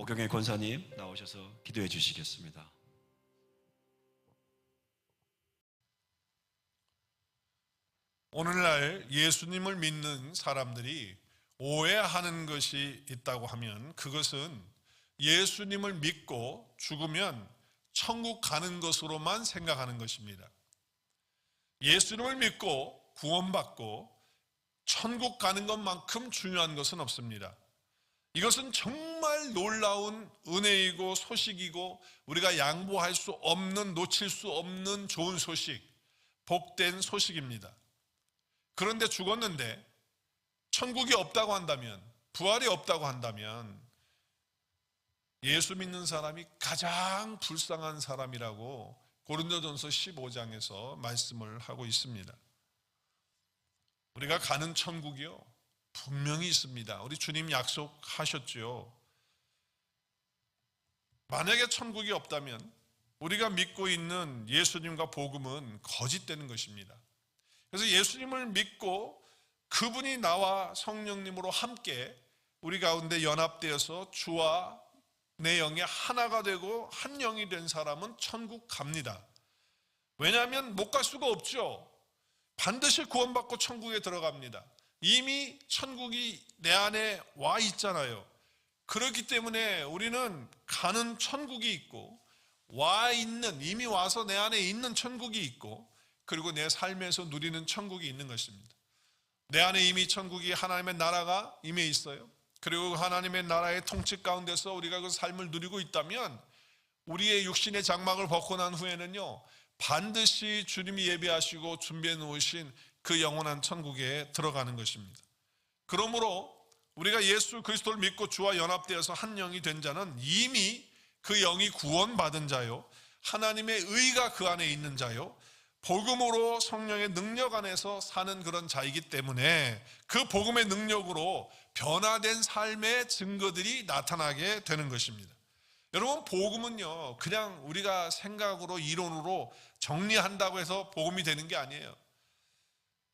오경의 권사님 나오셔서 기도해 주시겠습니다. 오늘날 예수님을 믿는 사람들이 오해하는 것이 있다고 하면 그것은 예수님을 믿고 죽으면 천국 가는 것으로만 생각하는 것입니다. 예수님을 믿고 구원받고 천국 가는 것만큼 중요한 것은 없습니다. 이것은 정말 놀라운 은혜이고 소식이고 우리가 양보할 수 없는, 놓칠 수 없는 좋은 소식, 복된 소식입니다. 그런데 죽었는데 천국이 없다고 한다면, 부활이 없다고 한다면 예수 믿는 사람이 가장 불쌍한 사람이라고 고린도전서 15장에서 말씀을 하고 있습니다. 우리가 가는 천국이요, 분명히 있습니다. 우리 주님 약속하셨죠. 만약에 천국이 없다면 우리가 믿고 있는 예수님과 복음은 거짓되는 것입니다. 그래서 예수님을 믿고 그분이 나와 성령님으로 함께 우리 가운데 연합되어서 주와 내 영이 하나가 되고 한 영이 된 사람은 천국 갑니다. 왜냐하면 못 갈 수가 없죠. 반드시 구원받고 천국에 들어갑니다. 이미 천국이 내 안에 와 있잖아요. 그렇기 때문에 우리는 가는 천국이 있고 와 있는, 이미 와서 내 안에 있는 천국이 있고 그리고 내 삶에서 누리는 천국이 있는 것입니다. 내 안에 이미 천국이 하나님의 나라가 임해 있어요. 그리고 하나님의 나라의 통치 가운데서 우리가 그 삶을 누리고 있다면 우리의 육신의 장막을 벗고 난 후에는요, 반드시 주님이 예비하시고 준비해 놓으신 그 영원한 천국에 들어가는 것입니다. 그러므로 우리가 예수 그리스도를 믿고 주와 연합되어서 한 영이 된 자는 이미 그 영이 구원받은 자요, 하나님의 의가 그 안에 있는 자요, 복음으로 성령의 능력 안에서 사는 그런 자이기 때문에 그 복음의 능력으로 변화된 삶의 증거들이 나타나게 되는 것입니다. 여러분, 복음은요, 그냥 우리가 생각으로 이론으로 정리한다고 해서 복음이 되는 게 아니에요.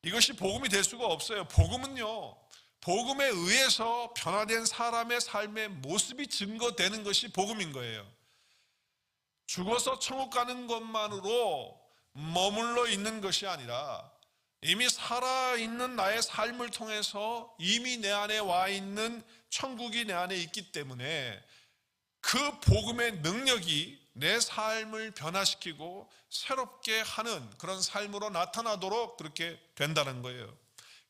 이것이 복음이 될 수가 없어요. 복음은요, 복음에 의해서 변화된 사람의 삶의 모습이 증거되는 것이 복음인 거예요. 죽어서 천국 가는 것만으로 머물러 있는 것이 아니라 이미 살아있는 나의 삶을 통해서 이미 내 안에 와 있는 천국이 내 안에 있기 때문에 그 복음의 능력이 내 삶을 변화시키고 새롭게 하는 그런 삶으로 나타나도록 그렇게 된다는 거예요.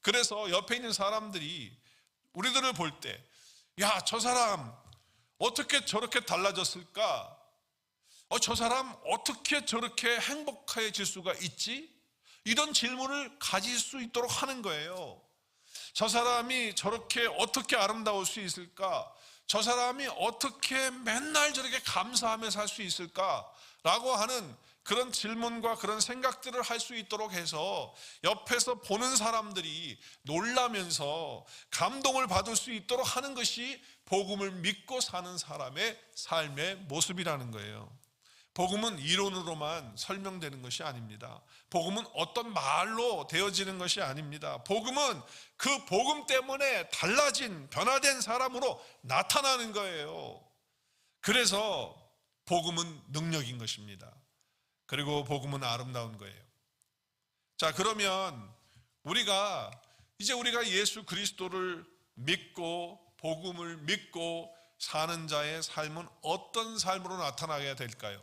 그래서 옆에 있는 사람들이 우리들을 볼 때, 야, 저 사람 어떻게 저렇게 달라졌을까? 저 사람 어떻게 저렇게 행복해질 수가 있지? 이런 질문을 가질 수 있도록 하는 거예요. 저 사람이 저렇게 어떻게 아름다울 수 있을까? 저 사람이 어떻게 맨날 저렇게 감사하며 살 수 있을까? 라고 하는 그런 질문과 그런 생각들을 할 수 있도록 해서 옆에서 보는 사람들이 놀라면서 감동을 받을 수 있도록 하는 것이 복음을 믿고 사는 사람의 삶의 모습이라는 거예요. 복음은 이론으로만 설명되는 것이 아닙니다. 복음은 어떤 말로 되어지는 것이 아닙니다. 복음은 그 복음 때문에 달라진, 변화된 사람으로 나타나는 거예요. 그래서 복음은 능력인 것입니다. 그리고 복음은 아름다운 거예요. 자, 그러면 우리가 예수 그리스도를 믿고 복음을 믿고 사는 자의 삶은 어떤 삶으로 나타나게 될까요?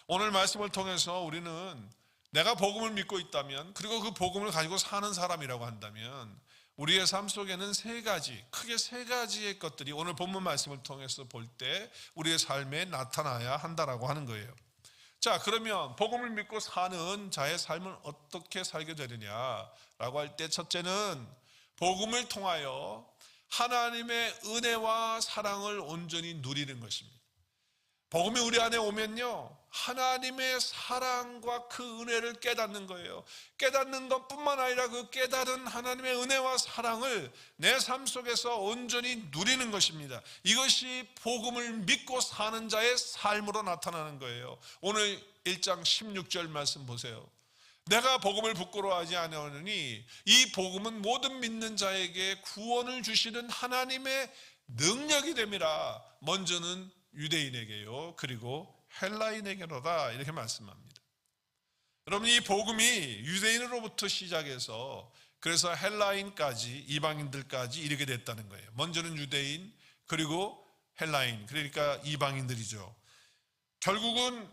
오늘 말씀을 통해서 우리는 내가 복음을 믿고 있다면, 그리고 그 복음을 가지고 사는 사람이라고 한다면 우리의 삶 속에는 크게 세 가지의 것들이 오늘 본문 말씀을 통해서 볼 때 우리의 삶에 나타나야 한다라고 하는 거예요. 자, 그러면 복음을 믿고 사는 자의 삶을 어떻게 살게 되느냐라고 할 때, 첫째는 복음을 통하여 하나님의 은혜와 사랑을 온전히 누리는 것입니다. 복음이 우리 안에 오면요, 하나님의 사랑과 그 은혜를 깨닫는 거예요. 깨닫는 것뿐만 아니라 그 깨달은 하나님의 은혜와 사랑을 내 삶 속에서 온전히 누리는 것입니다. 이것이 복음을 믿고 사는 자의 삶으로 나타나는 거예요. 오늘 1장 16절 말씀 보세요. 내가 복음을 부끄러워하지 아니하노니 이 복음은 모든 믿는 자에게 구원을 주시는 하나님의 능력이 됨이라. 먼저는 유대인에게요, 그리고 헬라인에게로다, 이렇게 말씀합니다. 여러분, 이 복음이 유대인으로부터 시작해서 그래서 헬라인까지, 이방인들까지 이르게 됐다는 거예요. 먼저는 유대인, 그리고 헬라인, 그러니까 이방인들이죠. 결국은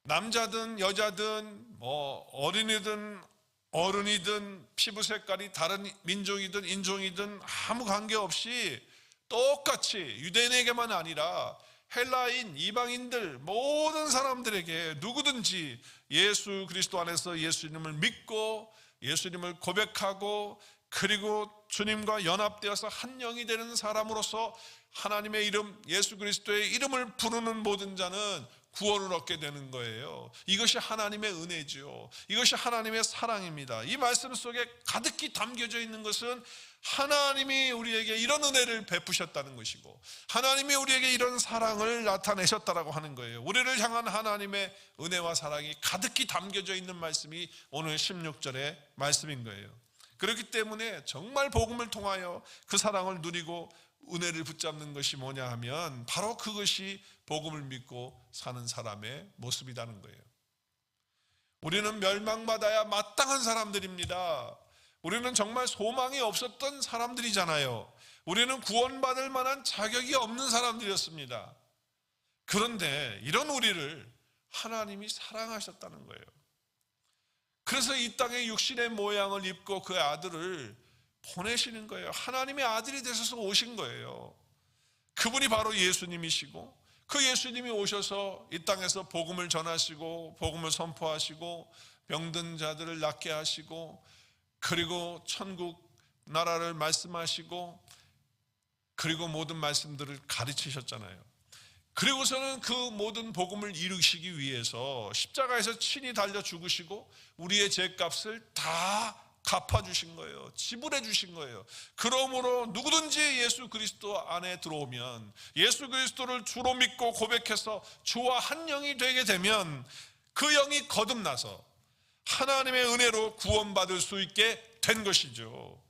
남자든 여자든 어린이든 어른이든 피부 색깔이 다른 민족이든 인종이든 아무 관계없이 똑같이 유대인에게만 아니라 헬라인, 이방인들 모든 사람들에게 누구든지 예수 그리스도 안에서 예수님을 믿고 예수님을 고백하고 그리고 주님과 연합되어서 한 영이 되는 사람으로서 하나님의 이름, 예수 그리스도의 이름을 부르는 모든 자는 구원을 얻게 되는 거예요. 이것이 하나님의 은혜죠. 이것이 하나님의 사랑입니다. 이 말씀 속에 가득히 담겨져 있는 것은 하나님이 우리에게 이런 은혜를 베푸셨다는 것이고 하나님이 우리에게 이런 사랑을 나타내셨다라고 하는 거예요. 우리를 향한 하나님의 은혜와 사랑이 가득히 담겨져 있는 말씀이 오늘 16절의 말씀인 거예요. 그렇기 때문에 정말 복음을 통하여 그 사랑을 누리고 은혜를 붙잡는 것이 뭐냐 하면 바로 그것이 복음을 믿고 사는 사람의 모습이라는 거예요. 우리는 멸망받아야 마땅한 사람들입니다. 우리는 정말 소망이 없었던 사람들이잖아요. 우리는 구원받을 만한 자격이 없는 사람들이었습니다. 그런데 이런 우리를 하나님이 사랑하셨다는 거예요. 그래서 이 땅에 육신의 모양을 입고 그 아들을 보내시는 거예요. 하나님의 아들이 되셔서 오신 거예요. 그분이 바로 예수님이시고 그 예수님이 오셔서 이 땅에서 복음을 전하시고 복음을 선포하시고 병든 자들을 낫게 하시고 그리고 천국 나라를 말씀하시고 그리고 모든 말씀들을 가르치셨잖아요. 그리고서는 그 모든 복음을 이루시기 위해서 십자가에서 친히 달려 죽으시고 우리의 죄값을 다 갚아주신 거예요. 지불해 주신 거예요. 그러므로 누구든지 예수 그리스도 안에 들어오면 예수 그리스도를 주로 믿고 고백해서 주와 한 영이 되게 되면 그 영이 거듭나서 하나님의 은혜로 구원받을 수 있게 된 것이죠.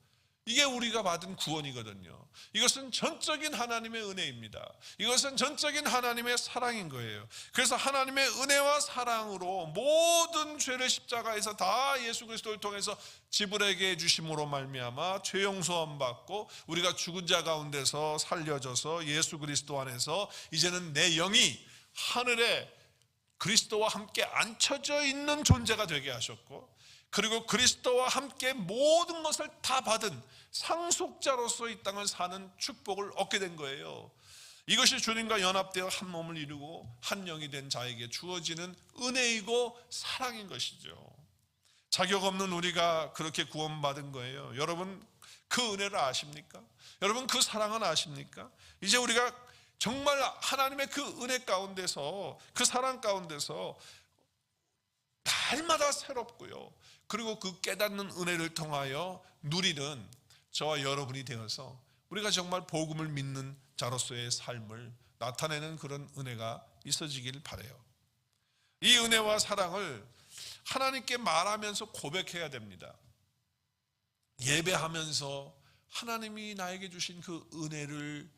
이게 우리가 받은 구원이거든요. 이것은 전적인 하나님의 은혜입니다. 이것은 전적인 하나님의 사랑인 거예요. 그래서 하나님의 은혜와 사랑으로 모든 죄를 십자가에서 다 예수 그리스도를 통해서 지불하게 해주심으로 말미암아 죄 용서함 받고 우리가 죽은 자 가운데서 살려져서 예수 그리스도 안에서 이제는 내 영이 하늘에 그리스도와 함께 앉혀져 있는 존재가 되게 하셨고 그리고 그리스도와 함께 모든 것을 다 받은 상속자로서 이 땅을 사는 축복을 얻게 된 거예요. 이것이 주님과 연합되어 한 몸을 이루고 한 영이 된 자에게 주어지는 은혜이고 사랑인 것이죠. 자격 없는 우리가 그렇게 구원받은 거예요. 여러분 그 은혜를 아십니까? 여러분 그 사랑은 아십니까? 이제 우리가 정말 하나님의 그 은혜 가운데서 그 사랑 가운데서 날마다 새롭고요. 그리고 그 깨닫는 은혜를 통하여 누리는 저와 여러분이 되어서 우리가 정말 복음을 믿는 자로서의 삶을 나타내는 그런 은혜가 있어지길 바라요. 이 은혜와 사랑을 하나님께 말하면서 고백해야 됩니다. 예배하면서 하나님이 나에게 주신 그 은혜를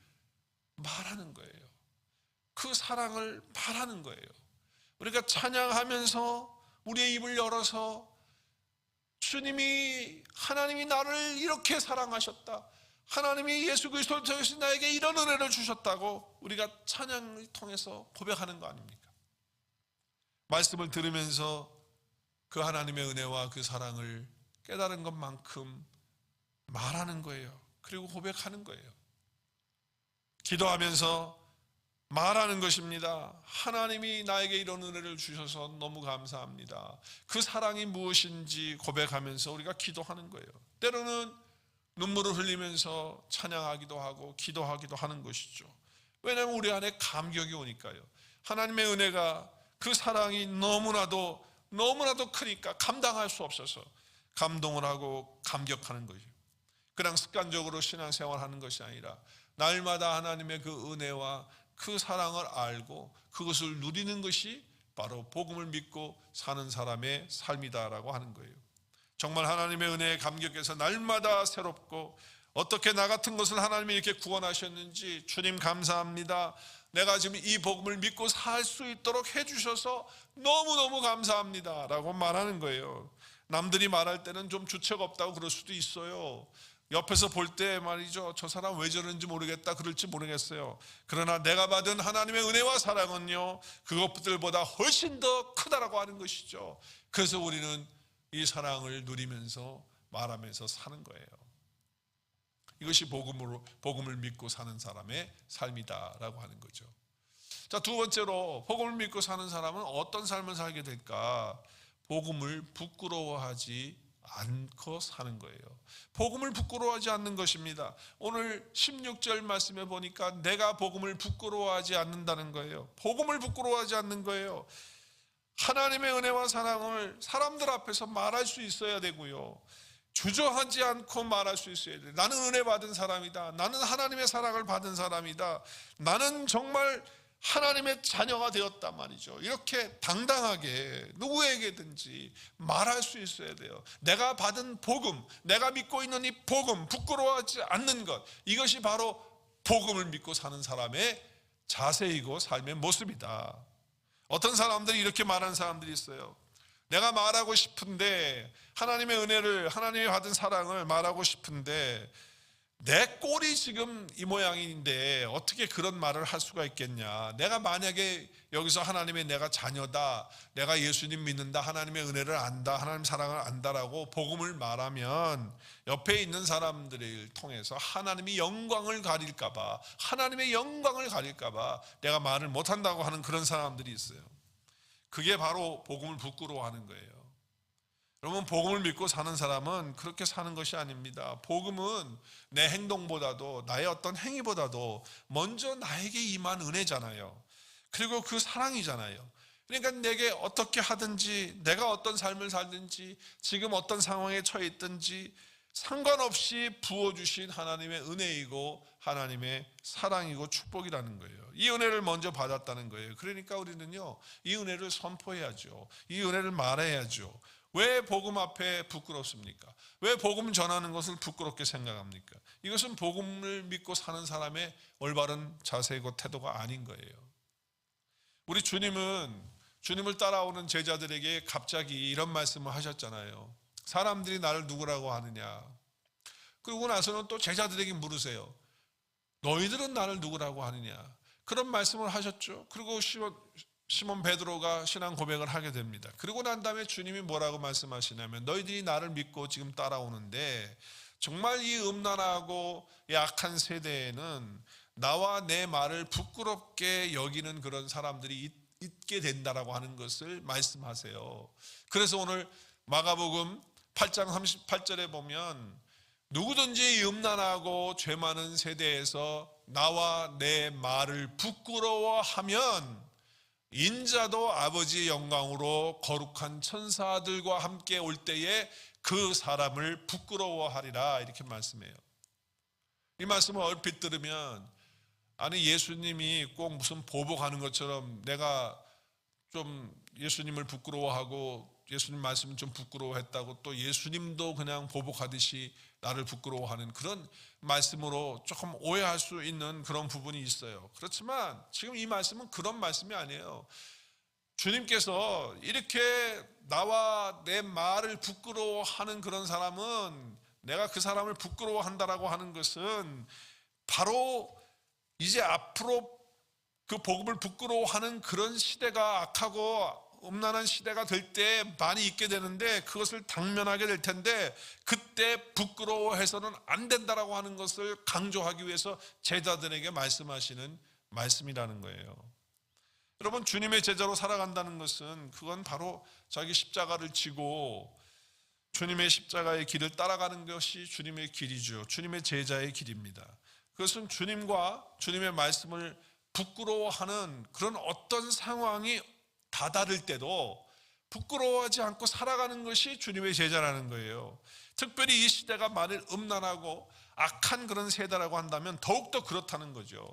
말하는 거예요. 그 사랑을 말하는 거예요. 우리가 찬양하면서 우리의 입을 열어서 주님이 하나님이 나를 이렇게 사랑하셨다. 하나님이 예수 그리스도를 통해서 나에게 이런 은혜를 주셨다고 우리가 찬양을 통해서 고백하는 거 아닙니까? 말씀을 들으면서 그 하나님의 은혜와 그 사랑을 깨달은 것만큼 말하는 거예요. 그리고 고백하는 거예요. 기도하면서 말하는 것입니다. 하나님이 나에게 이런 은혜를 주셔서 너무 감사합니다. 그 사랑이 무엇인지 고백하면서 우리가 기도하는 거예요. 때로는 눈물을 흘리면서 찬양하기도 하고 기도하기도 하는 것이죠. 왜냐하면 우리 안에 감격이 오니까요. 하나님의 은혜가 그 사랑이 너무나도 크니까 감당할 수 없어서 감동을 하고 감격하는 거죠. 그냥 습관적으로 신앙생활하는 것이 아니라 날마다 하나님의 그 은혜와 그 사랑을 알고 그것을 누리는 것이 바로 복음을 믿고 사는 사람의 삶이다라고 하는 거예요. 정말 하나님의 은혜에 감격해서 날마다 새롭고 어떻게 나 같은 것을 하나님이 이렇게 구원하셨는지 주님 감사합니다. 내가 지금 이 복음을 믿고 살 수 있도록 해주셔서 너무너무 감사합니다 라고 말하는 거예요. 남들이 말할 때는 좀 주책 없다고 그럴 수도 있어요. 옆에서 볼 때 말이죠, 저 사람 왜 저러는지 모르겠다 그럴지 모르겠어요. 그러나 내가 받은 하나님의 은혜와 사랑은요, 그것들보다 훨씬 더 크다라고 하는 것이죠. 그래서 우리는 이 사랑을 누리면서 말하면서 사는 거예요. 이것이 복음을 믿고 사는 사람의 삶이다라고 하는 거죠. 자, 두 번째로 복음을 믿고 사는 사람은 어떤 삶을 살게 될까? 복음을 부끄러워하지 않고 사는 거예요. 복음을 부끄러워하지 않는 것입니다. 오늘 16절 말씀에 보니까 내가 복음을 부끄러워하지 않는다는 거예요. 복음을 부끄러워하지 않는 거예요. 하나님의 은혜와 사랑을 사람들 앞에서 말할 수 있어야 되고요, 주저하지 않고 말할 수 있어야 돼요. 나는 은혜 받은 사람이다. 나는 하나님의 사랑을 받은 사람이다. 나는 정말 하나님의 자녀가 되었단 말이죠. 이렇게 당당하게 누구에게든지 말할 수 있어야 돼요. 내가 받은 복음, 내가 믿고 있는 이 복음, 부끄러워하지 않는 것, 이것이 바로 복음을 믿고 사는 사람의 자세이고 삶의 모습이다. 어떤 사람들이 이렇게 말하는 사람들이 있어요. 내가 말하고 싶은데, 하나님의 은혜를, 하나님이 받은 사랑을 말하고 싶은데 내 꼴이 지금 이 모양인데 어떻게 그런 말을 할 수가 있겠냐. 내가 만약에 여기서 하나님의 내가 자녀다, 내가 예수님 믿는다, 하나님의 은혜를 안다, 하나님 사랑을 안다라고 복음을 말하면 옆에 있는 사람들을 통해서 하나님의 영광을 가릴까봐, 하나님의 영광을 가릴까봐 내가 말을 못한다고 하는 그런 사람들이 있어요. 그게 바로 복음을 부끄러워하는 거예요. 여러분, 복음을 믿고 사는 사람은 그렇게 사는 것이 아닙니다. 복음은 내 행동보다도, 나의 어떤 행위보다도 먼저 나에게 임한 은혜잖아요. 그리고 그 사랑이잖아요. 그러니까 내게 어떻게 하든지, 내가 어떤 삶을 살든지, 지금 어떤 상황에 처해 있든지 상관없이 부어주신 하나님의 은혜이고 하나님의 사랑이고 축복이라는 거예요. 이 은혜를 먼저 받았다는 거예요. 그러니까 우리는요, 이 은혜를 선포해야죠. 이 은혜를 말해야죠. 왜 복음 앞에 부끄럽습니까? 왜 복음 전하는 것을 부끄럽게 생각합니까? 이것은 복음을 믿고 사는 사람의 올바른 자세이고 태도가 아닌 거예요. 우리 주님은 주님을 따라오는 제자들에게 갑자기 이런 말씀을 하셨잖아요. 사람들이 나를 누구라고 하느냐. 그러고 나서는 또 제자들에게 물으세요. 너희들은 나를 누구라고 하느냐. 그런 말씀을 하셨죠. 그리고 시몬 베드로가 신앙 고백을 하게 됩니다. 그리고 난 다음에 주님이 뭐라고 말씀하시냐면, 너희들이 나를 믿고 지금 따라오는데 정말 이 음란하고 약한 세대에는 나와 내 말을 부끄럽게 여기는 그런 사람들이 있게 된다라고 하는 것을 말씀하세요. 그래서 오늘 마가복음 8장 38절에 보면, 누구든지 음란하고 죄 많은 세대에서 나와 내 말을 부끄러워하면 인자도 아버지의 영광으로 거룩한 천사들과 함께 올 때에 그 사람을 부끄러워하리라, 이렇게 말씀해요. 이 말씀을 얼핏 들으면, 아니 예수님이 꼭 무슨 보복하는 것처럼 내가 좀 예수님을 부끄러워하고 예수님 말씀을 좀 부끄러워했다고 또 예수님도 그냥 보복하듯이 나를 부끄러워하는 그런 말씀으로 조금 오해할 수 있는 그런 부분이 있어요. 그렇지만 지금 이 말씀은 그런 말씀이 아니에요. 주님께서 이렇게 나와 내 말을 부끄러워하는 그런 사람은, 내가 그 사람을 부끄러워한다라고 하는 것은 바로 이제 앞으로 그 복음을 부끄러워하는 그런 시대가, 악하고 음란한 시대가 될 때 많이 있게 되는데, 그것을 당면하게 될 텐데 그때 부끄러워해서는 안 된다라고 하는 것을 강조하기 위해서 제자들에게 말씀하시는 말씀이라는 거예요. 여러분, 주님의 제자로 살아간다는 것은 그건 바로 자기 십자가를 지고 주님의 십자가의 길을 따라가는 것이 주님의 길이죠. 주님의 제자의 길입니다. 그것은 주님과 주님의 말씀을 부끄러워하는 그런 어떤 상황이 다다를 때도 부끄러워하지 않고 살아가는 것이 주님의 제자라는 거예요. 특별히 이 시대가 만일 음란하고 악한 그런 세대라고 한다면 더욱더 그렇다는 거죠.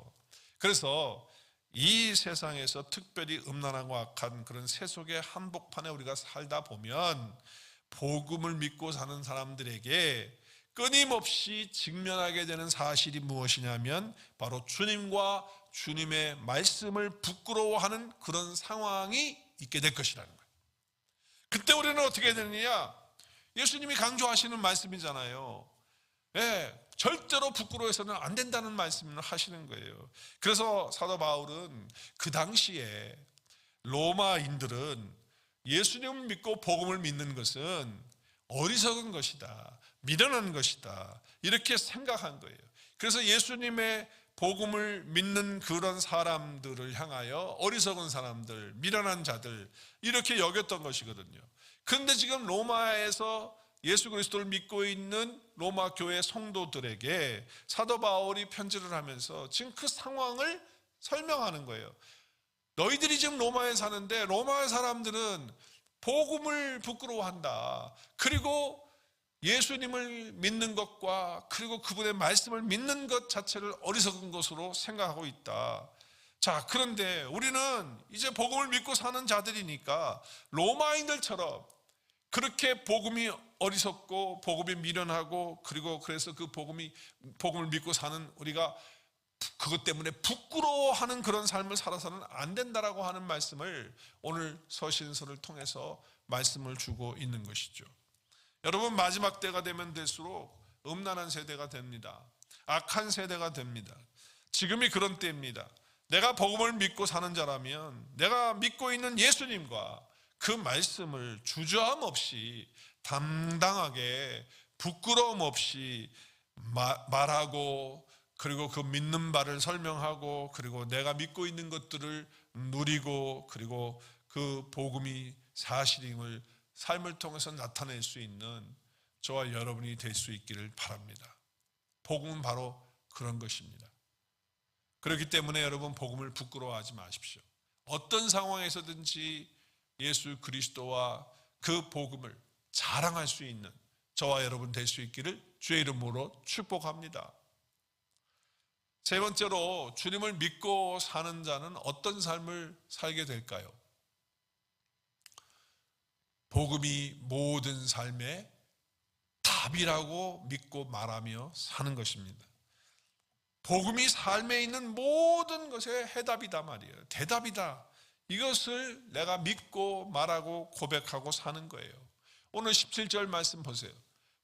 그래서 이 세상에서 특별히 음란하고 악한 그런 세속의 한복판에 우리가 살다 보면 복음을 믿고 사는 사람들에게 끊임없이 직면하게 되는 사실이 무엇이냐면 바로 주님과 주님의 말씀을 부끄러워하는 그런 상황이 있게 될 것이라는 거예요. 그때 우리는 어떻게 되느냐? 예수님이 강조하시는 말씀이잖아요. 절대로 부끄러워해서는 안 된다는 말씀을 하시는 거예요. 그래서 사도 바울은 그 당시에 로마인들은 예수님을 믿고 복음을 믿는 것은 어리석은 것이다, 미련한 것이다, 이렇게 생각한 거예요. 그래서 예수님의 복음을 믿는 그런 사람들을 향하여 어리석은 사람들, 미련한 자들 이렇게 여겼던 것이거든요. 그런데 지금 로마에서 예수 그리스도를 믿고 있는 로마 교회 성도들에게 사도 바울이 편지를 하면서 지금 그 상황을 설명하는 거예요. 너희들이 지금 로마에 사는데 로마의 사람들은 복음을 부끄러워한다. 그리고 예수님을 믿는 것과 그리고 그분의 말씀을 믿는 것 자체를 어리석은 것으로 생각하고 있다. 자, 그런데 우리는 이제 복음을 믿고 사는 자들이니까 로마인들처럼 그렇게 복음이 어리석고 복음이 미련하고 그리고 그래서 그 복음을 믿고 사는 우리가 그것 때문에 부끄러워하는 그런 삶을 살아서는 안 된다라고 하는 말씀을 오늘 서신서를 통해서 말씀을 주고 있는 것이죠. 여러분, 마지막 때가 되면 될수록 음란한 세대가 됩니다. 악한 세대가 됩니다. 지금이 그런 때입니다. 내가 복음을 믿고 사는 자라면 내가 믿고 있는 예수님과 그 말씀을 주저함 없이 당당하게 부끄러움 없이 말하고 그리고 그 믿는 바를 설명하고 그리고 내가 믿고 있는 것들을 누리고 그리고 그 복음이 사실임을 삶을 통해서 나타낼 수 있는 저와 여러분이 될 수 있기를 바랍니다. 복음은 바로 그런 것입니다. 그렇기 때문에 여러분, 복음을 부끄러워하지 마십시오. 어떤 상황에서든지 예수 그리스도와 그 복음을 자랑할 수 있는 저와 여러분 될 수 있기를 주의 이름으로 축복합니다. 세 번째로, 주님을 믿고 사는 자는 어떤 삶을 살게 될까요? 복음이 모든 삶의 답이라고 믿고 말하며 사는 것입니다. 복음이 삶에 있는 모든 것의 해답이다 말이에요. 대답이다. 이것을 내가 믿고 말하고 고백하고 사는 거예요. 오늘 17절 말씀 보세요.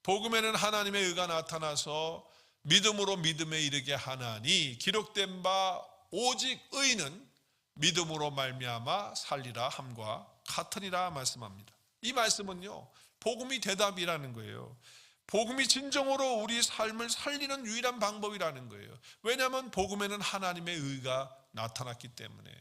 복음에는 하나님의 의가 나타나서 믿음으로 믿음에 이르게 하나니 기록된 바 오직 의는 믿음으로 말미암아 살리라 함과 같으니라 말씀합니다. 이 말씀은요, 복음이 대답이라는 거예요. 복음이 진정으로 우리 삶을 살리는 유일한 방법이라는 거예요. 왜냐하면 복음에는 하나님의 의가 나타났기 때문에.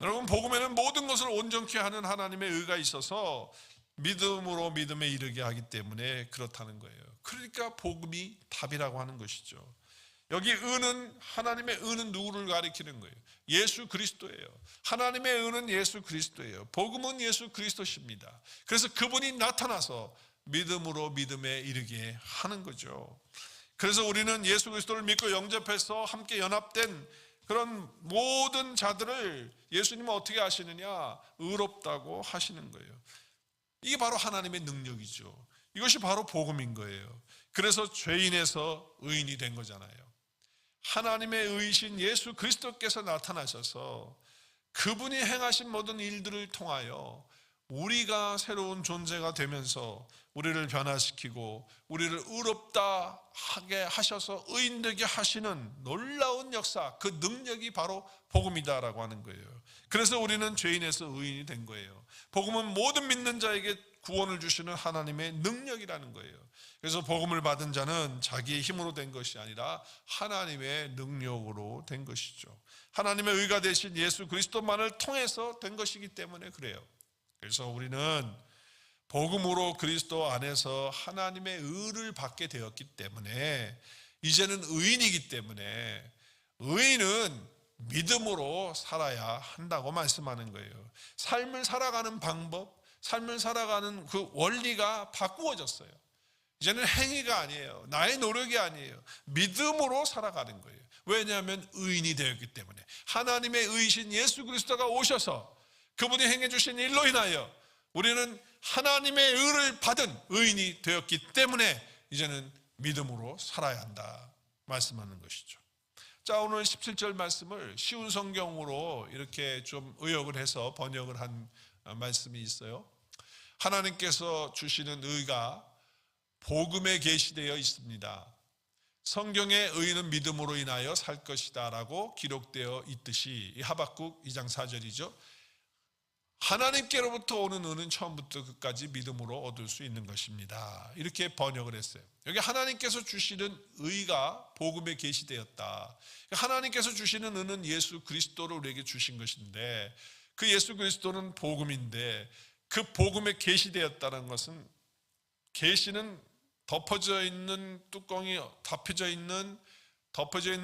여러분, 복음에는 모든 것을 온전케 하는 하나님의 의가 있어서 믿음으로 믿음에 이르게 하기 때문에 그렇다는 거예요. 그러니까 복음이 답이라고 하는 것이죠. 여기 의는, 하나님의 의는 누구를 가리키는 거예요? 예수 그리스도예요. 하나님의 의는 예수 그리스도예요. 복음은 예수 그리스도십니다. 그래서 그분이 나타나서 믿음으로 믿음에 이르게 하는 거죠. 그래서 우리는 예수 그리스도를 믿고 영접해서 함께 연합된 그런 모든 자들을 예수님은 어떻게 하시느냐? 의롭다고 하시는 거예요. 이게 바로 하나님의 능력이죠. 이것이 바로 복음인 거예요. 그래서 죄인에서 의인이 된 거잖아요. 하나님의 의이신 예수 그리스도께서 나타나셔서 그분이 행하신 모든 일들을 통하여 우리가 새로운 존재가 되면서 우리를 변화시키고 우리를 의롭다 하게 하셔서 의인 되게 하시는 놀라운 역사, 그 능력이 바로 복음이다라고 하는 거예요. 그래서 우리는 죄인에서 의인이 된 거예요. 복음은 모든 믿는 자에게 구원을 주시는 하나님의 능력이라는 거예요. 그래서 복음을 받은 자는 자기의 힘으로 된 것이 아니라 하나님의 능력으로 된 것이죠. 하나님의 의가 되신 예수 그리스도만을 통해서 된 것이기 때문에 그래요. 그래서 우리는 복음으로 그리스도 안에서 하나님의 의를 받게 되었기 때문에 이제는 의인이기 때문에 의인은 믿음으로 살아야 한다고 말씀하는 거예요. 삶을 살아가는 방법, 삶을 살아가는 그 원리가 바꾸어졌어요. 이제는 행위가 아니에요. 나의 노력이 아니에요. 믿음으로 살아가는 거예요. 왜냐하면 의인이 되었기 때문에. 하나님의 의이신 예수 그리스도가 오셔서 그분이 행해주신 일로 인하여 우리는 하나님의 의를 받은 의인이 되었기 때문에 이제는 믿음으로 살아야 한다 말씀하는 것이죠. 자, 오늘 17절 말씀을 쉬운 성경으로 이렇게 좀 의역을 해서 번역을 한 말씀이 있어요. 하나님께서 주시는 의가 복음에 계시되어 있습니다. 성경의 의는 믿음으로 인하여 살 것이다 라고 기록되어 있듯이, 이 하박국 2장 4절이죠. 하나님께로부터 오는 의는 처음부터 끝까지 믿음으로 얻을 수 있는 것입니다. 이렇게 번역을 했어요. 여기 하나님께서 주시는 의가 복음에 계시되었다. 하나님께서 주시는 의는 예수 그리스도를 우리에게 주신 것인데, 그 예수 그리스도는 복음인데, 그 복음에 계시되었다는 것은, 계시는 덮어져 있는 뚜껑이 덮어져 있는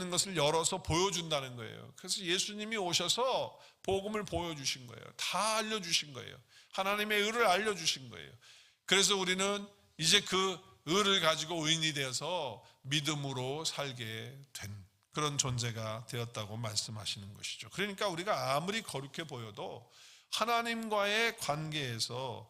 것을 열어서 보여준다는 거예요. 그래서 예수님이 오셔서 복음을 보여주신 거예요. 다 알려주신 거예요. 하나님의 의를 알려주신 거예요. 그래서 우리는 이제 그 의를 가지고 의인이 되어서 믿음으로 살게 된 그런 존재가 되었다고 말씀하시는 것이죠. 그러니까 우리가 아무리 거룩해 보여도 하나님과의 관계에서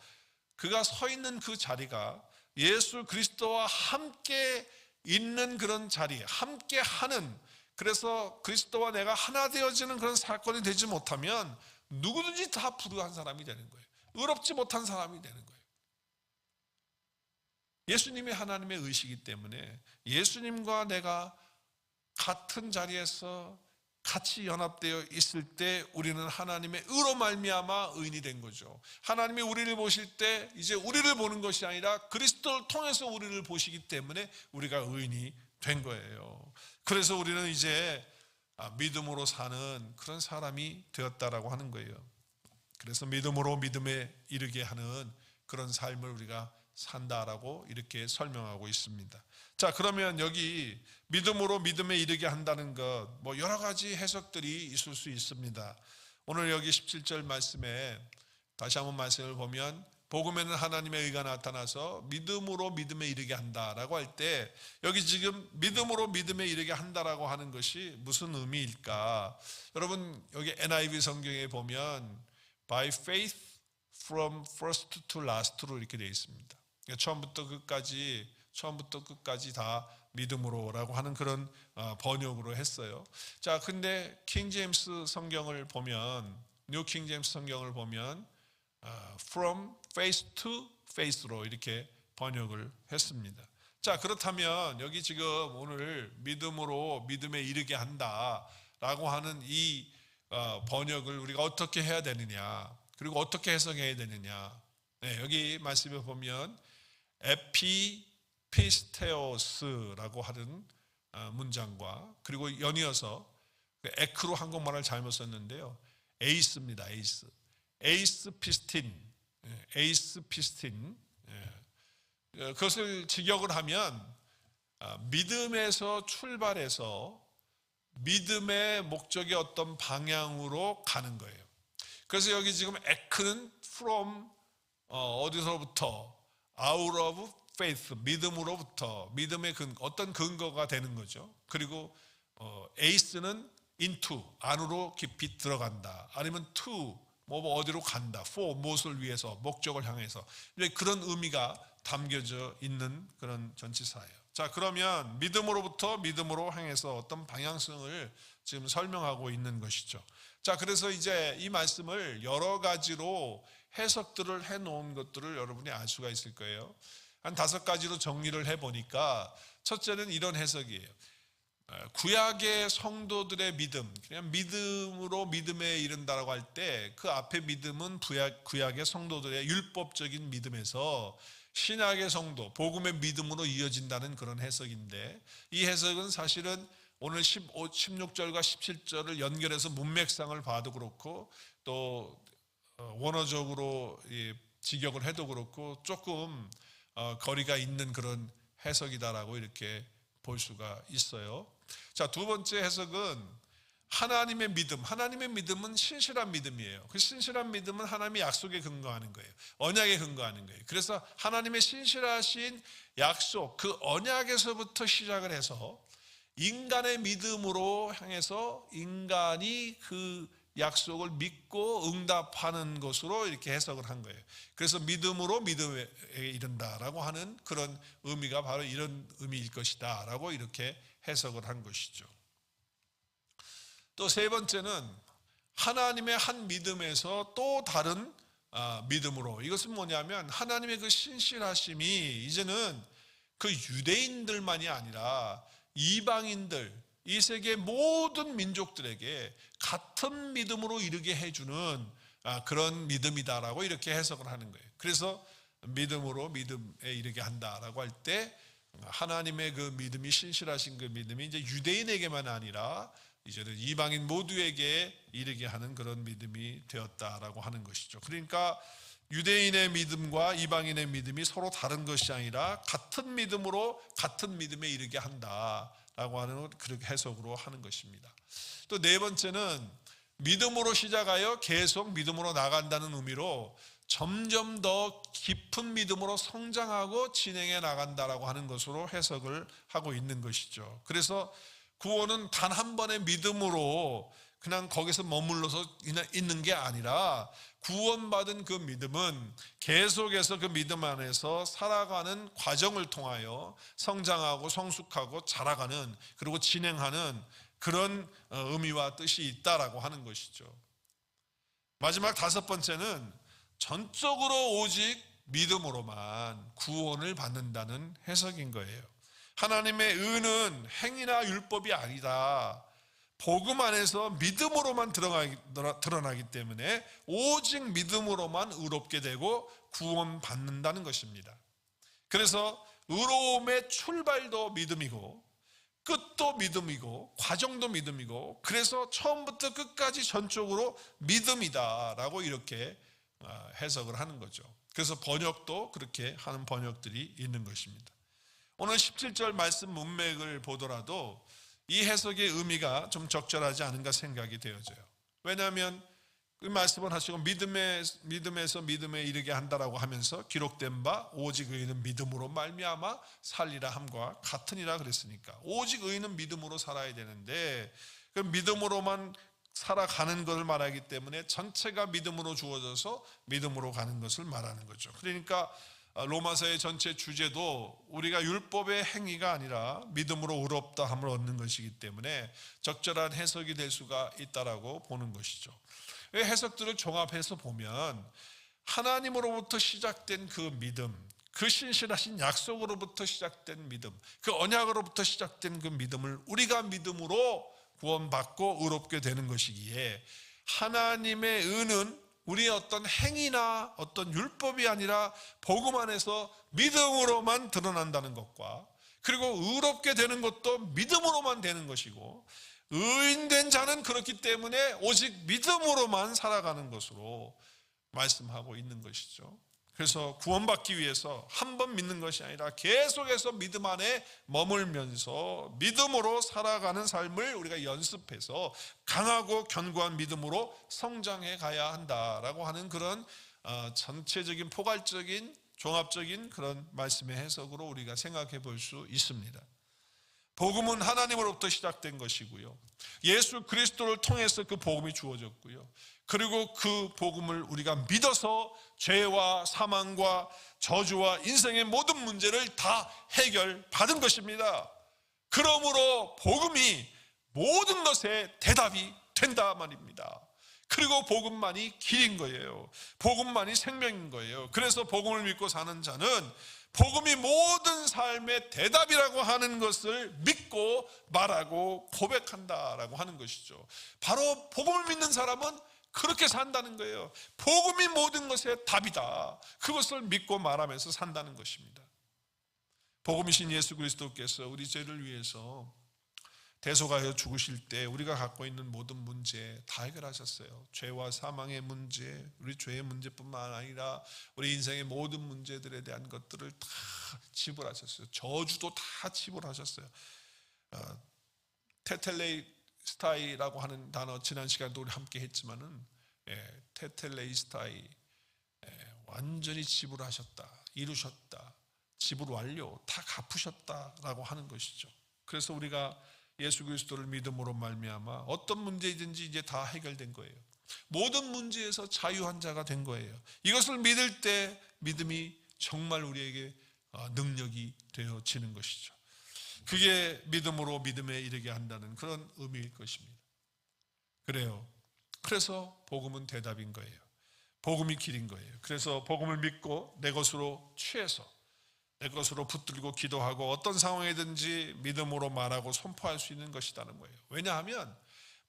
그가 서 있는 그 자리가 예수 그리스도와 함께 있는 그런 자리, 함께 하는, 그래서 그리스도와 내가 하나 되어지는 그런 사건이 되지 못하면 누구든지 다 불의한 사람이 되는 거예요. 의롭지 못한 사람이 되는 거예요. 예수님이 하나님의 의시기 때문에 예수님과 내가 같은 자리에서 같이 연합되어 있을 때 우리는 하나님의 의로 말미암아 의인이 된 거죠. 하나님이 우리를 보실 때 이제 우리를 보는 것이 아니라 그리스도를 통해서 우리를 보시기 때문에 우리가 의인이 된 거예요. 그래서 우리는 이제 믿음으로 사는 그런 사람이 되었다라고 하는 거예요. 그래서 믿음으로 믿음에 이르게 하는 그런 삶을 우리가 산다라고 이렇게 설명하고 있습니다. 자, 그러면 여기 믿음으로 믿음에 이르게 한다는 것, 뭐 여러 가지 해석들이 있을 수 있습니다. 오늘 여기 17절 말씀에 다시 한번 말씀을 보면, 복음에는 하나님의 의가 나타나서 믿음으로 믿음에 이르게 한다라고 할 때, 여기 지금 믿음으로 믿음에 이르게 한다라고 하는 것이 무슨 의미일까? 여러분, 여기 NIV 성경에 보면 by faith from first to last로 이렇게 되어 있습니다. 처음부터 끝까지 다 믿음으로라고 하는 그런 번역으로 했어요. 자, 근데 킹 제임스 성경을 보면, 뉴 킹 제임스 성경을 보면 from face to face로 이렇게 번역을 했습니다. 자, 그렇다면 여기 지금 오늘 믿음으로 믿음에 이르게 한다라고 하는 이 번역을 우리가 어떻게 해야 되느냐, 그리고 어떻게 해석해야 되느냐. 네, 여기 말씀에 보면 에피피스테오스라고 하는 문장과, 그리고 연이어서 에크로 한국말을 잘못 썼는데요, 에이스입니다. 에이스 피스틴. 그것을 직역을 하면 믿음에서 출발해서 믿음의 목적의 어떤 방향으로 가는 거예요. 그래서 여기 지금 에크는 from 어디서부터, out of faith, 믿음으로부터, 믿음의 어떤 근거가 되는 거죠. 그리고 에이스는 into, 안으로 깊이 들어간다. 아니면 to, 뭐 어디로 간다. for, 무엇을 위해서, 목적을 향해서. 그런 의미가 담겨져 있는 그런 전치사예요. 자, 그러면 믿음으로부터 믿음으로 향해서 어떤 방향성을 지금 설명하고 있는 것이죠. 자, 그래서 이제 이 말씀을 여러 가지로 해석들을 해놓은 것들을 여러분이 알 수가 있을 거예요. 한 5가지로 정리를 해보니까, 첫째는 이런 해석이에요. 구약의 성도들의 믿음, 그냥 믿음으로 믿음에 이른다라고 할 때 그 앞에 믿음은 구약의 성도들의 율법적인 믿음에서 신약의 성도, 복음의 믿음으로 이어진다는 그런 해석인데, 이 해석은 사실은 오늘 16절과 17절을 연결해서 문맥상을 봐도 그렇고, 또 원어적으로 직역을 해도 그렇고 조금 거리가 있는 그런 해석이다라고 이렇게 볼 수가 있어요. 자, 두 번째 해석은 하나님의 믿음은 신실한 믿음이에요. 그 신실한 믿음은 하나님의 약속에 근거하는 거예요. 언약에 근거하는 거예요. 그래서 하나님의 신실하신 약속, 그 언약에서부터 시작을 해서 인간의 믿음으로 향해서 인간이 그 약속을 믿고 응답하는 것으로 이렇게 해석을 한 거예요. 그래서 믿음으로 믿음에 이른다라고 하는 그런 의미가 바로 이런 의미일 것이다 라고 이렇게 해석을 한 것이죠. 또 세 번째는 하나님의 한 믿음에서 또 다른 믿음으로, 이것은 뭐냐면 하나님의 그 신실하심이 이제는 그 유대인들만이 아니라 이방인들, 이 세계 모든 민족들에게 같은 믿음으로 이르게 해주는 그런 믿음이다라고 이렇게 해석을 하는 거예요. 그래서 믿음으로 믿음에 이르게 한다라고 할 때 하나님의 그 믿음이, 신실하신 그 믿음이 이제 유대인에게만 아니라 이제는 이방인 모두에게 이르게 하는 그런 믿음이 되었다라고 하는 것이죠. 그러니까 유대인의 믿음과 이방인의 믿음이 서로 다른 것이 아니라 같은 믿음으로 같은 믿음에 이르게 한다라고 하는 그렇게 해석으로 하는 것입니다. 또 네 번째는 믿음으로 시작하여 계속 믿음으로 나간다는 의미로 점점 더 깊은 믿음으로 성장하고 진행해 나간다라고 하는 것으로 해석을 하고 있는 것이죠. 그래서 구원은 단 한 번의 믿음으로 그냥 거기서 머물러서 있는 게 아니라 구원받은 그 믿음은 계속해서 그 믿음 안에서 살아가는 과정을 통하여 성장하고 성숙하고 자라가는, 그리고 진행하는 그런 의미와 뜻이 있다라고 하는 것이죠. 마지막 다섯 번째는 전적으로 오직 믿음으로만 구원을 받는다는 해석인 거예요. 하나님의 의는 행위나 율법이 아니다. 복음 안에서 믿음으로만 드러나기 때문에 오직 믿음으로만 의롭게 되고 구원받는다는 것입니다. 그래서 의로움의 출발도 믿음이고 끝도 믿음이고 과정도 믿음이고, 그래서 처음부터 끝까지 전적으로 믿음이다라고 이렇게 해석을 하는 거죠. 그래서 번역도 그렇게 하는 번역들이 있는 것입니다. 오늘 17절 말씀 문맥을 보더라도 이 해석의 의미가 좀 적절하지 않은가 생각이 되어져요. 왜냐하면 그 말씀을 하시고 믿음에서 믿음에 이르게 한다라고 하면서 기록된 바 오직 의인은 믿음으로 말미암아 살리라 함과 같으니라 그랬으니까, 오직 의인은 믿음으로 살아야 되는데 그 믿음으로만 살아가는 것을 말하기 때문에 전체가 믿음으로 주어져서 믿음으로 가는 것을 말하는 거죠. 그러니까 로마서의 전체 주제도 우리가 율법의 행위가 아니라 믿음으로 의롭다함을 얻는 것이기 때문에 적절한 해석이 될 수가 있다라고 보는 것이죠. 해석들을 종합해서 보면 하나님으로부터 시작된 그 믿음, 그 신실하신 약속으로부터 시작된 믿음, 그 언약으로부터 시작된 그 믿음을 우리가 믿음으로 구원받고 의롭게 되는 것이기에 하나님의 의는 우리의 어떤 행위나 어떤 율법이 아니라 복음 안에서 믿음으로만 드러난다는 것과, 그리고 의롭게 되는 것도 믿음으로만 되는 것이고, 의인된 자는 그렇기 때문에 오직 믿음으로만 살아가는 것으로 말씀하고 있는 것이죠. 그래서 구원받기 위해서 한 번 믿는 것이 아니라 계속해서 믿음 안에 머물면서 믿음으로 살아가는 삶을 우리가 연습해서 강하고 견고한 믿음으로 성장해 가야 한다라고 하는 그런 전체적인 포괄적인 종합적인 그런 말씀의 해석으로 우리가 생각해 볼 수 있습니다. 복음은 하나님으로부터 시작된 것이고요, 예수 그리스도를 통해서 그 복음이 주어졌고요, 그리고 그 복음을 우리가 믿어서 죄와 사망과 저주와 인생의 모든 문제를 다 해결받은 것입니다. 그러므로 복음이 모든 것의 대답이 된다 말입니다. 그리고 복음만이 길인 거예요. 복음만이 생명인 거예요. 그래서 복음을 믿고 사는 자는 복음이 모든 삶의 대답이라고 하는 것을 믿고 말하고 고백한다라고 하는 것이죠. 바로 복음을 믿는 사람은 그렇게 산다는 거예요. 복음이 모든 것의 답이다. 그것을 믿고 말하면서 산다는 것입니다. 복음이신 예수 그리스도께서 우리 죄를 위해서 대속하여 죽으실 때 우리가 갖고 있는 모든 문제 다 해결하셨어요. 죄와 사망의 문제, 우리 죄의 문제뿐만 아니라 우리 인생의 모든 문제들에 대한 것들을 다 지불하셨어요. 저주도 다 지불하셨어요. 테텔레스타이라고 하는 단어 지난 시간도 우리 함께 했지만은 테텔레스타이, 완전히 지불하셨다, 이루셨다, 지불 완료, 다 갚으셨다라고 하는 것이죠. 그래서 우리가 예수 그리스도를 믿음으로 말미암아 어떤 문제이든지 이제 다 해결된 거예요. 모든 문제에서 자유한 자가 된 거예요. 이것을 믿을 때 믿음이 정말 우리에게 능력이 되어지는 것이죠. 그게 믿음으로 믿음에 이르게 한다는 그런 의미일 것입니다. 그래요. 그래서 복음은 대답인 거예요. 복음이 길인 거예요. 그래서 복음을 믿고 내 것으로 취해서 내 것으로 붙들고 기도하고 어떤 상황이든지 믿음으로 말하고 선포할 수 있는 것이라는 거예요. 왜냐하면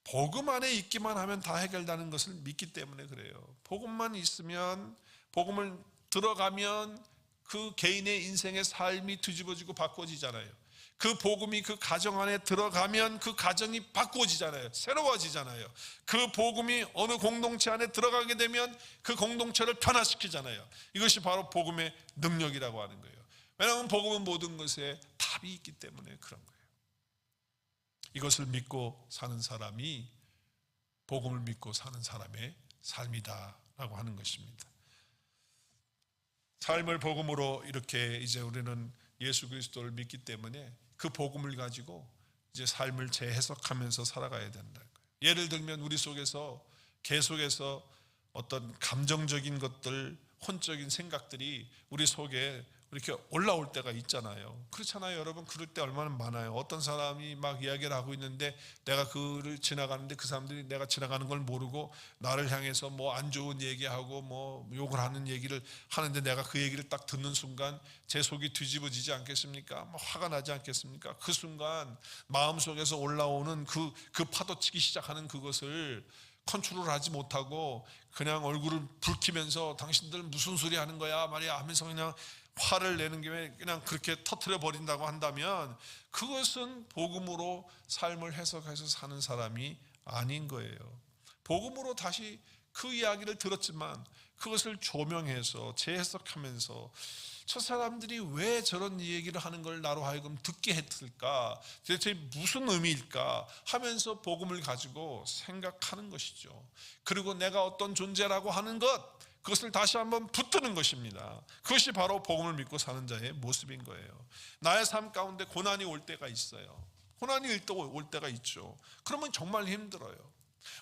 복음 안에 있기만 하면 다 해결되는 것을 믿기 때문에 그래요. 복음만 있으면, 복음을 들어가면 그 개인의 인생의 삶이 뒤집어지고 바꿔지잖아요. 그 복음이 그 가정 안에 들어가면 그 가정이 바꿔지잖아요. 새로워지잖아요. 그 복음이 어느 공동체 안에 들어가게 되면 그 공동체를 변화시키잖아요. 이것이 바로 복음의 능력이라고 하는 거예요. 왜냐하면 복음은 모든 것에 답이 있기 때문에 그런 거예요. 이것을 믿고 사는 사람이 복음을 믿고 사는 사람의 삶이다라고 하는 것입니다. 삶을 복음으로 이렇게 이제 우리는 예수 그리스도를 믿기 때문에 그 복음을 가지고 이제 삶을 재해석하면서 살아가야 된다는 거예요. 예를 들면 우리 속에서 계속해서 어떤 감정적인 것들, 혼적인 생각들이 우리 속에 이렇게 올라올 때가 있잖아요. 그렇잖아요, 여러분. 그럴 때 얼마나 많아요. 어떤 사람이 막 이야기를 하고 있는데 내가 그를 지나가는데 그 사람들이 내가 지나가는 걸 모르고 나를 향해서 뭐 안 좋은 얘기하고 뭐 욕을 하는 얘기를 하는데 내가 그 얘기를 딱 듣는 순간 제 속이 뒤집어지지 않겠습니까? 뭐 화가 나지 않겠습니까? 그 순간 마음속에서 올라오는 그 파도치기 시작하는 그것을 컨트롤하지 못하고 그냥 얼굴을 붉히면서 당신들 무슨 소리 하는 거야 말이야 하면서 그냥 화를 내는 김에 그냥 그렇게 터뜨려 버린다고 한다면 그것은 복음으로 삶을 해석해서 사는 사람이 아닌 거예요. 복음으로 다시 그 이야기를 들었지만 그것을 조명해서 재해석하면서 저 사람들이 왜 저런 얘기를 하는 걸 나로 하여금 듣게 했을까? 대체 무슨 의미일까? 하면서 복음을 가지고 생각하는 것이죠. 그리고 내가 어떤 존재라고 하는 것, 그것을 다시 한번 붙드는 것입니다. 그것이 바로 복음을 믿고 사는 자의 모습인 거예요. 나의 삶 가운데 고난이 올 때가 있어요. 고난이 올 때가 있죠. 그러면 정말 힘들어요.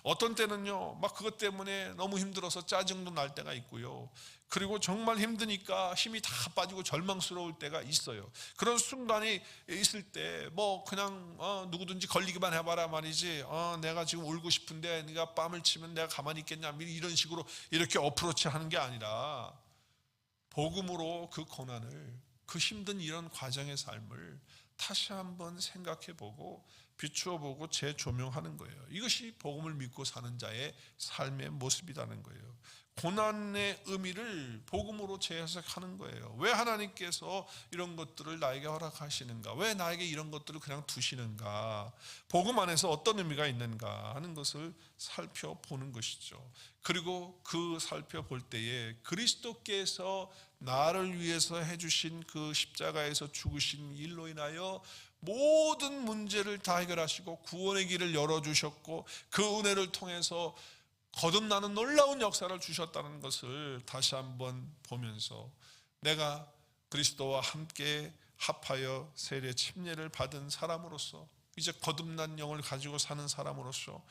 어떤 때는요, 막 그것 때문에 너무 힘들어서 짜증도 날 때가 있고요. 그리고 정말 힘드니까 힘이 다 빠지고 절망스러울 때가 있어요. 그런 순간이 있을 때 뭐 그냥 누구든지 걸리기만 해봐라 말이지, 내가 지금 울고 싶은데 네가 뺨을 치면 내가 가만히 있겠냐, 이런 식으로 이렇게 어프로치 하는 게 아니라 복음으로 그 고난을, 그 힘든 이런 과정의 삶을 다시 한번 생각해보고 비추어보고 재조명하는 거예요. 이것이 복음을 믿고 사는 자의 삶의 모습이라는 거예요. 고난의 의미를 복음으로 재해석하는 거예요. 왜 하나님께서 이런 것들을 나에게 허락하시는가? 왜 나에게 이런 것들을 그냥 두시는가? 복음 안에서 어떤 의미가 있는가 하는 것을 살펴보는 것이죠. 그리고 그 살펴볼 때에 그리스도께서 나를 위해서 해주신 그 십자가에서 죽으신 일로 인하여 모든 문제를 다 해결하시고 구원의 길을 열어주셨고 그 은혜를 통해서 거듭나는 놀라운 역사를 주셨다는 것을 다시 한번 보면서 내가 그리스도와 함께 합하여 세례 침례를 받은 사람으로서 이제 거듭난 영을 가지고 사는 사람으로서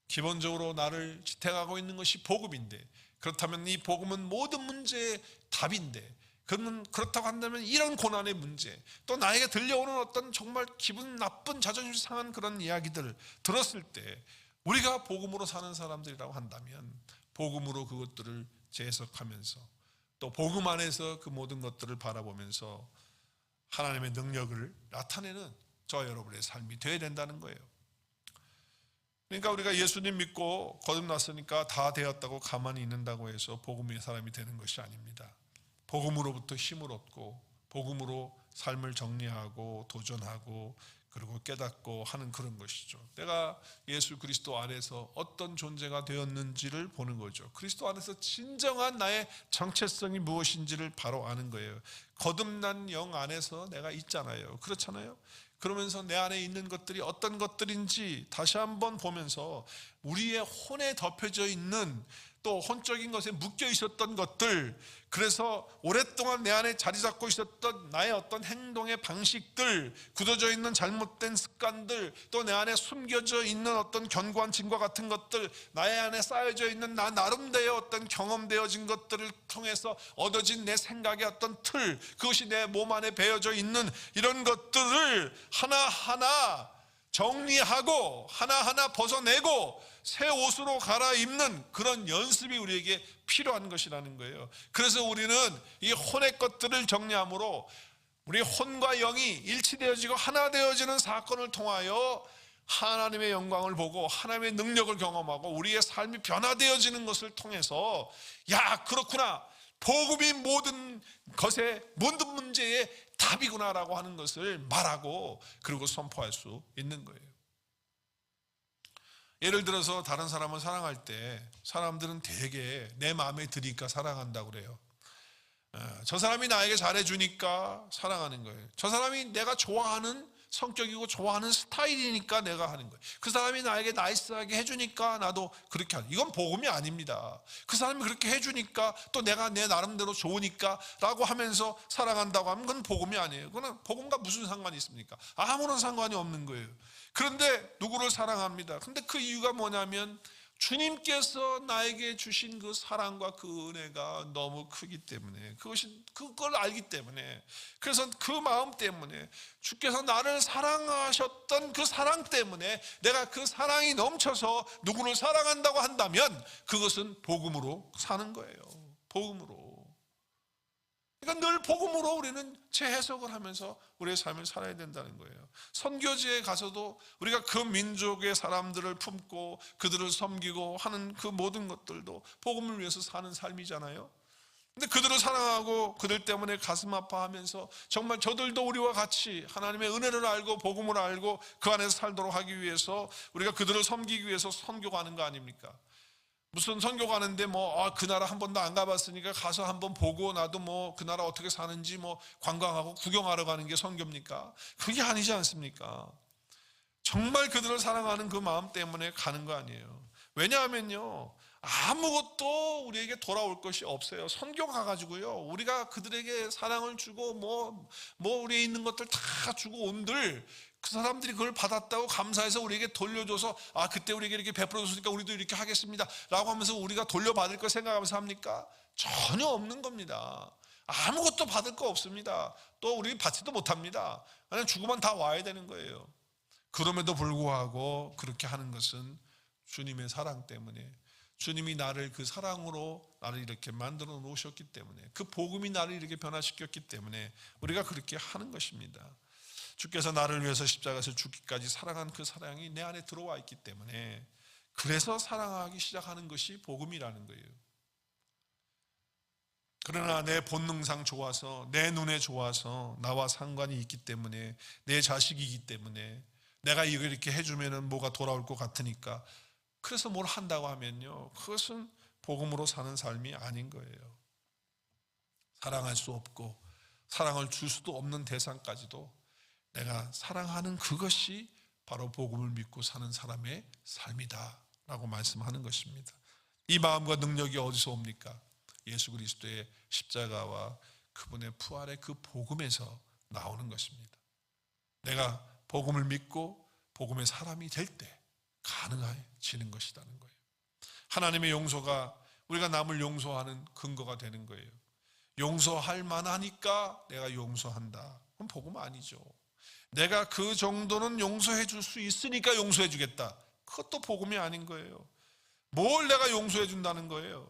기본적으로 나를 지탱하고 있는 것이 복음인데, 그렇다면 이 복음은 모든 문제의 답인데, 그러면 그렇다고 한다면 이런 고난의 문제, 또 나에게 들려오는 어떤 정말 기분 나쁜 자존심 상한 그런 이야기들 들었을 때 우리가 복음으로 사는 사람들이라고 한다면 복음으로 그것들을 재해석하면서 또 복음 안에서 그 모든 것들을 바라보면서 하나님의 능력을 나타내는 저와 여러분의 삶이 되어야 된다는 거예요. 그러니까 우리가 예수님 믿고 거듭났으니까 다 되었다고 가만히 있는다고 해서 복음의 사람이 되는 것이 아닙니다. 복음으로부터 힘을 얻고 복음으로 삶을 정리하고 도전하고 그리고 깨닫고 하는 그런 것이죠. 내가 예수 그리스도 안에서 어떤 존재가 되었는지를 보는 거죠. 그리스도 안에서 진정한 나의 정체성이 무엇인지를 바로 아는 거예요. 거듭난 영 안에서 내가 있잖아요. 그렇잖아요. 그러면서 내 안에 있는 것들이 어떤 것들인지 다시 한번 보면서 우리의 혼에 덮여져 있는 또 혼적인 것에 묶여 있었던 것들, 그래서 오랫동안 내 안에 자리 잡고 있었던 나의 어떤 행동의 방식들, 굳어져 있는 잘못된 습관들, 또 내 안에 숨겨져 있는 어떤 견고한 증거 같은 것들, 나의 안에 쌓여져 있는 나 나름대로 어떤 경험되어진 것들을 통해서 얻어진 내 생각의 어떤 틀, 그것이 내 몸 안에 배어져 있는 이런 것들을 하나하나 정리하고 하나하나 벗어내고 새 옷으로 갈아입는 그런 연습이 우리에게 필요한 것이라는 거예요. 그래서 우리는 이 혼의 것들을 정리함으로 우리 혼과 영이 일치되어지고 하나 되어지는 사건을 통하여 하나님의 영광을 보고 하나님의 능력을 경험하고 우리의 삶이 변화되어지는 것을 통해서, 야, 그렇구나, 복음이 모든 것의 모든 문제의 답이구나라고 하는 것을 말하고 그리고 선포할 수 있는 거예요. 예를 들어서 다른 사람을 사랑할 때 사람들은 되게 내 마음에 드니까 사랑한다고 그래요. 저 사람이 나에게 잘해주니까 사랑하는 거예요. 저 사람이 내가 좋아하는 성격이고 좋아하는 스타일이니까 내가 하는 거예요. 그 사람이 나에게 나이스하게 해주니까 나도 그렇게 하는, 이건 복음이 아닙니다. 그 사람이 그렇게 해주니까 또 내가 내 나름대로 좋으니까 라고 하면서 사랑한다고 하면 그건 복음이 아니에요. 그건 복음과 무슨 상관이 있습니까? 아무런 상관이 없는 거예요. 그런데 누구를 사랑합니다. 근데 그 이유가 뭐냐면 주님께서 나에게 주신 그 사랑과 그 은혜가 너무 크기 때문에, 그걸 알기 때문에, 그래서 그 마음 때문에, 주께서 나를 사랑하셨던 그 사랑 때문에 내가 그 사랑이 넘쳐서 누구를 사랑한다고 한다면 그것은 복음으로 사는 거예요. 복음으로. 그러니까 늘 복음으로 우리는 재해석을 하면서 우리의 삶을 살아야 된다는 거예요. 선교지에 가서도 우리가 그 민족의 사람들을 품고 그들을 섬기고 하는 그 모든 것들도 복음을 위해서 사는 삶이잖아요. 근데 그들을 사랑하고 그들 때문에 가슴 아파하면서 정말 저들도 우리와 같이 하나님의 은혜를 알고 복음을 알고 그 안에서 살도록 하기 위해서 우리가 그들을 섬기기 위해서 선교가 하는 거 아닙니까? 무슨 선교 가는데 그 나라 한 번도 안 가봤으니까 가서 한번 보고 나도 그 나라 어떻게 사는지 관광하고 구경하러 가는 게 선교입니까? 그게 아니지 않습니까? 정말 그들을 사랑하는 그 마음 때문에 가는 거 아니에요. 왜냐하면요, 아무것도 우리에게 돌아올 것이 없어요. 선교 가가지고요, 우리가 그들에게 사랑을 주고 우리에 있는 것들 다 주고 온들 그 사람들이 그걸 받았다고 감사해서 우리에게 돌려줘서 그때 우리에게 이렇게 베풀어줬으니까 우리도 이렇게 하겠습니다 라고 하면서 우리가 돌려받을 걸 생각하면서 합니까? 전혀 없는 겁니다. 아무것도 받을 거 없습니다. 또 우리 받지도 못합니다. 그냥 주고만 다 와야 되는 거예요. 그럼에도 불구하고 그렇게 하는 것은 주님의 사랑 때문에, 주님이 나를 그 사랑으로 나를 이렇게 만들어 놓으셨기 때문에, 그 복음이 나를 이렇게 변화시켰기 때문에 우리가 그렇게 하는 것입니다. 주께서 나를 위해서 십자가에서 죽기까지 사랑한 그 사랑이 내 안에 들어와 있기 때문에, 그래서 사랑하기 시작하는 것이 복음이라는 거예요. 그러나 내 본능상 좋아서, 내 눈에 좋아서, 나와 상관이 있기 때문에, 내 자식이기 때문에 내가 이렇게 해주면 뭐가 돌아올 것 같으니까 그래서 뭘 한다고 하면요, 그것은 복음으로 사는 삶이 아닌 거예요. 사랑할 수 없고 사랑을 줄 수도 없는 대상까지도 내가 사랑하는 그것이 바로 복음을 믿고 사는 사람의 삶이다 라고 말씀하는 것입니다. 이 마음과 능력이 어디서 옵니까? 예수 그리스도의 십자가와 그분의 부활의 그 복음에서 나오는 것입니다. 내가 복음을 믿고 복음의 사람이 될 때 가능해지는 것이라는 거예요. 하나님의 용서가 우리가 남을 용서하는 근거가 되는 거예요. 용서할 만하니까 내가 용서한다. 그건 복음 아니죠. 내가 그 정도는 용서해 줄 수 있으니까 용서해 주겠다. 그것도 복음이 아닌 거예요. 뭘 내가 용서해 준다는 거예요.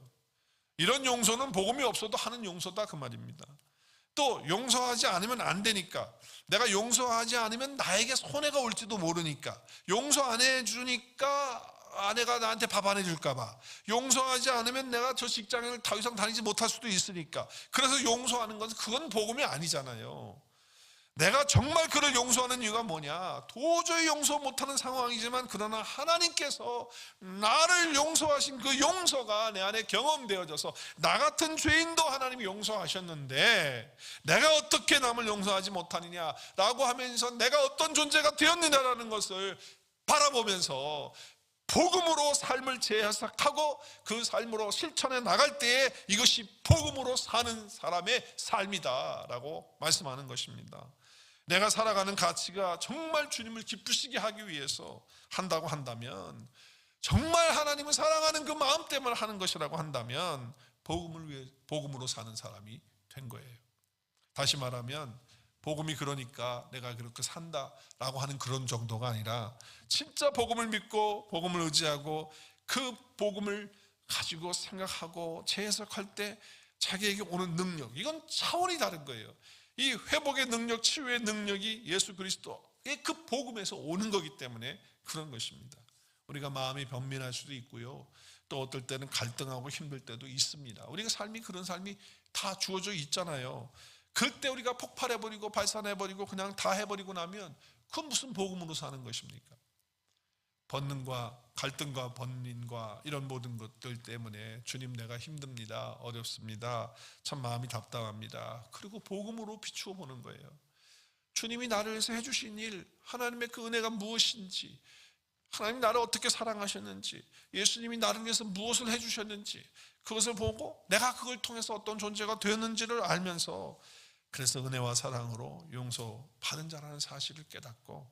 이런 용서는 복음이 없어도 하는 용서다 그 말입니다. 또 용서하지 않으면 안 되니까, 내가 용서하지 않으면 나에게 손해가 올지도 모르니까, 용서 안 해주니까 아내가 나한테 밥 안 해줄까 봐, 용서하지 않으면 내가 저 직장을 더 이상 다니지 못할 수도 있으니까, 그래서 용서하는 것은 그건 복음이 아니잖아요. 내가 정말 그를 용서하는 이유가 뭐냐? 도저히 용서 못하는 상황이지만 그러나 하나님께서 나를 용서하신 그 용서가 내 안에 경험되어져서 나 같은 죄인도 하나님이 용서하셨는데 내가 어떻게 남을 용서하지 못하느냐라고 하면서 내가 어떤 존재가 되었느냐라는 것을 바라보면서 복음으로 삶을 재해석하고 그 삶으로 실천해 나갈 때에 이것이 복음으로 사는 사람의 삶이다라고 말씀하는 것입니다. 내가 살아가는 가치가 정말 주님을 기쁘시게 하기 위해서 한다고 한다면, 정말 하나님을 사랑하는 그 마음 때문에 하는 것이라고 한다면 복음을 위해 복음으로 사는 사람이 된 거예요. 다시 말하면 복음이 그러니까 내가 그렇게 산다라고 하는 그런 정도가 아니라 진짜 복음을 믿고 복음을 의지하고 그 복음을 가지고 생각하고 재해석할 때 자기에게 오는 능력, 이건 차원이 다른 거예요. 이 회복의 능력, 치유의 능력이 예수 그리스도의 그 복음에서 오는 거기 때문에 그런 것입니다. 우리가 마음이 변민할 수도 있고요, 또 어떨 때는 갈등하고 힘들 때도 있습니다. 우리가 삶이 그런 삶이 다 주어져 있잖아요. 그때 우리가 폭발해버리고 발산해버리고 그냥 다 해버리고 나면 그건 무슨 복음으로 사는 것입니까? 번능과 갈등과 번민과 이런 모든 것들 때문에 주님 내가 힘듭니다, 어렵습니다, 참 마음이 답답합니다. 그리고 복음으로 비추어 보는 거예요. 주님이 나를 위해서 해주신 일, 하나님의 그 은혜가 무엇인지, 하나님이 나를 어떻게 사랑하셨는지, 예수님이 나를 위해서 무엇을 해주셨는지, 그것을 보고 내가 그걸 통해서 어떤 존재가 되었는지를 알면서, 그래서 은혜와 사랑으로 용서받은 자라는 사실을 깨닫고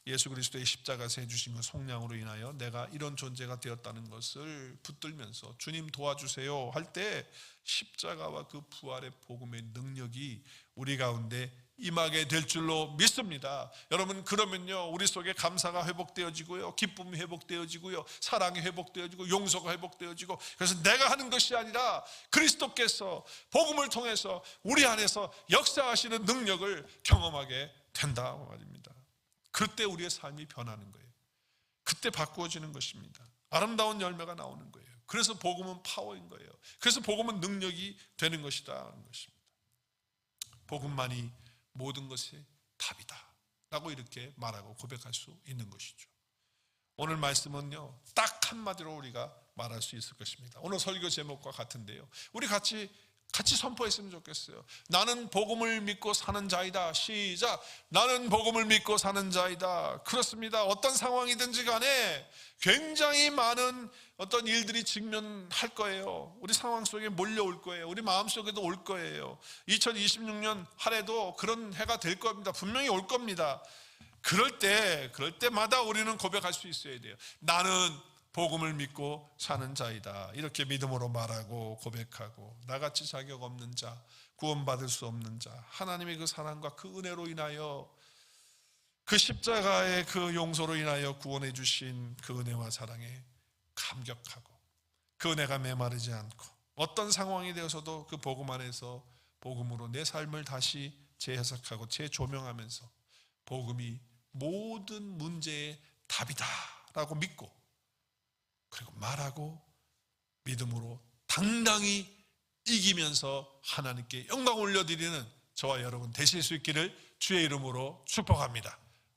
예수 그리스도의 십자가에서 해주신 그 속량으로 인하여 내가 이런 존재가 되었다는 것을 붙들면서 주님 도와주세요 할 때 십자가와 그 부활의 복음의 능력이 우리 가운데 임하게 될 줄로 믿습니다. 여러분, 그러면요 우리 속에 감사가 회복되어지고요, 기쁨이 회복되어지고요, 사랑이 회복되어지고 용서가 회복되어지고, 그래서 내가 하는 것이 아니라 그리스도께서 복음을 통해서 우리 안에서 역사하시는 능력을 경험하게 된다고 말입니다. 그때 우리의 삶이 변하는 거예요. 그때 바꾸어지는 것입니다. 아름다운 열매가 나오는 거예요. 그래서 복음은 파워인 거예요. 그래서 복음은 능력이 되는 것이다 하는 것입니다. 복음만이 모든 것의 답이다 라고 이렇게 말하고 고백할 수 있는 것이죠. 오늘 말씀은요 딱 한마디로 우리가 말할 수 있을 것입니다. 오늘 설교 제목과 같은데요, 우리 같이 선포했으면 좋겠어요. 나는 복음을 믿고 사는 자이다. 시작. 나는 복음을 믿고 사는 자이다. 그렇습니다. 어떤 상황이든지 간에 굉장히 많은 어떤 일들이 직면할 거예요. 우리 상황 속에 몰려올 거예요. 우리 마음속에도 올 거예요. 2026년 한 해도 그런 해가 될 겁니다. 분명히 올 겁니다. 그럴 때마다 우리는 고백할 수 있어야 돼요. 나는 복음을 믿고 사는 자이다. 이렇게 믿음으로 말하고 고백하고, 나같이 자격 없는 자, 구원받을 수 없는 자, 하나님의 그 사랑과 그 은혜로 인하여, 그 십자가의 그 용서로 인하여 구원해 주신 그 은혜와 사랑에 감격하고, 그 은혜가 메마르지 않고 어떤 상황이 되어서도 그 복음 안에서 복음으로 내 삶을 다시 재해석하고 재조명하면서 복음이 모든 문제의 답이다 라고 믿고, 그리고 말하고 믿음으로 당당히 이기면서 하나님께 영광 올려드리는 저와 여러분 되실 수 있기를 주의 이름으로 축복합니다.